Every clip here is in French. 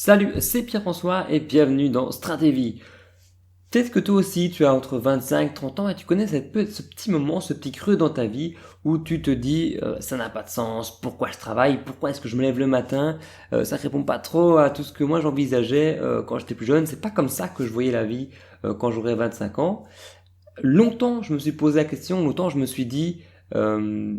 Salut, c'est Pierre-François et bienvenue dans Stratévie. Peut-être que toi aussi tu as entre 25 et 30 ans et tu connais ce petit moment, ce petit creux dans ta vie où tu te dis ça n'a pas de sens, pourquoi je travaille, pourquoi est-ce que je me lève le matin, ça répond pas trop à tout ce que moi j'envisageais quand j'étais plus jeune, c'est pas comme ça que je voyais la vie quand j'aurais 25 ans. Longtemps je me suis posé la question, longtemps je me suis dit euh,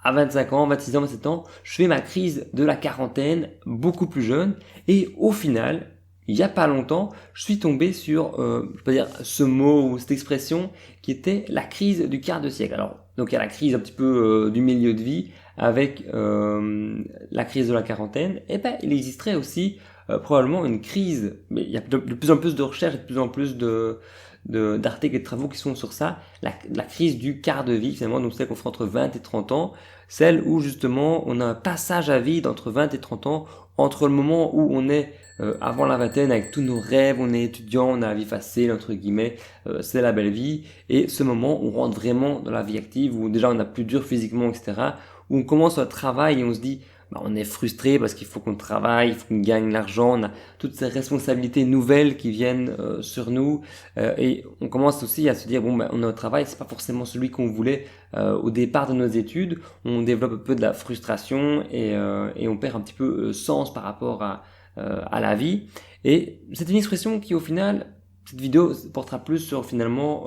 à 25 ans, 26 ans, 27 ans, je fais ma crise de la quarantaine beaucoup plus jeune et au final, il n'y a pas longtemps, je suis tombé sur je peux dire ce mot ou cette expression qui était la crise du quart de siècle. Alors, donc il y a la crise un petit peu du milieu de vie avec la crise de la quarantaine, et ben il existerait aussi probablement une crise, mais il y a de plus en plus de recherches et de plus en plus d'articles et de travaux qui sont sur ça, la crise du quart de vie finalement, donc celle qu'on fait entre 20 et 30 ans, celle où justement on a un passage à vide entre 20 et 30 ans, entre le moment où on est avant la vingtaine avec tous nos rêves, on est étudiant, on a la vie facile, entre guillemets, c'est la belle vie, et ce moment où on rentre vraiment dans la vie active, où déjà on a plus dur physiquement, etc., où on commence un travail et on se dit, bah, on est frustré parce qu'il faut qu'on travaille, il faut qu'on gagne l'argent, on a toutes ces responsabilités nouvelles qui viennent sur nous, et on commence aussi à se dire, bon, bah, on a un travail, c'est pas forcément celui qu'on voulait au départ de nos études, on développe un peu de la frustration et on perd un petit peu sens par rapport à la vie. Et c'est une expression qui au final, cette vidéo portera plus sur finalement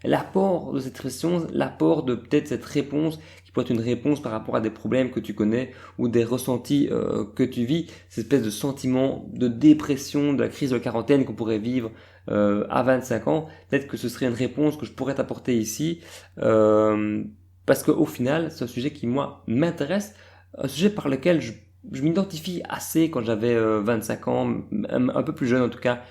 l'apport de cette expression, l'apport de peut-être cette réponse qui peut être une réponse par rapport à des problèmes que tu connais ou des ressentis que tu vis, cette espèce de sentiment de dépression, de la crise de la quarantaine qu'on pourrait vivre à 25 ans. Peut-être que ce serait une réponse que je pourrais t'apporter ici parce qu'au final, c'est un sujet qui moi m'intéresse, un sujet par lequel je m'identifie assez quand j'avais 25 ans, un peu plus jeune en tout cas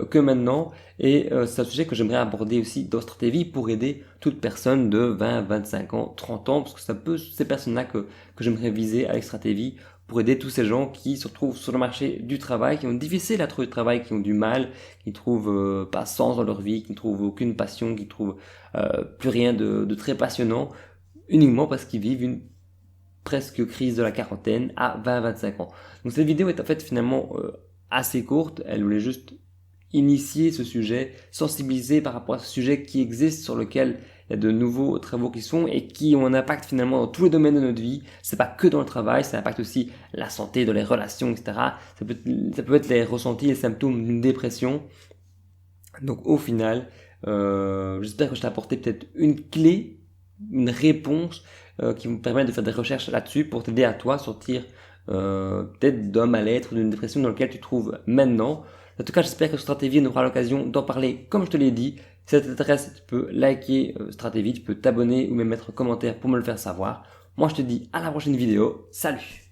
que maintenant, et c'est un sujet que j'aimerais aborder aussi dans Stratégie pour aider toute personne de 20, 25 ans, 30 ans, parce que c'est un peu ces personnes-là que j'aimerais viser avec Stratégie, pour aider tous ces gens qui se retrouvent sur le marché du travail, qui ont difficile à trouver du travail, qui ont du mal, qui trouvent pas sens dans leur vie, qui ne trouvent aucune passion, qui trouvent plus rien de très passionnant, uniquement parce qu'ils vivent une presque crise de la quarantaine à 20-25 ans. Donc cette vidéo est en fait finalement assez courte, elle voulait juste initier ce sujet, sensibiliser par rapport à ce sujet qui existe, sur lequel il y a de nouveaux travaux qui sont et qui ont un impact finalement dans tous les domaines de notre vie. C'est pas que dans le travail, ça impacte aussi la santé, dans les relations, etc. Ça peut être les ressentis, les symptômes d'une dépression. Donc au final, j'espère que je t'ai apporté peut-être une clé, une réponse qui vous permet de faire des recherches là-dessus pour t'aider à toi sortir peut-être d'un mal-être ou d'une dépression dans lequel tu te trouves maintenant. En tout cas, j'espère que Stratégie on aura l'occasion d'en parler comme je te l'ai dit. Si ça t'intéresse, tu peux liker Stratégie, tu peux t'abonner ou même mettre un commentaire pour me le faire savoir. Moi, je te dis à la prochaine vidéo. Salut!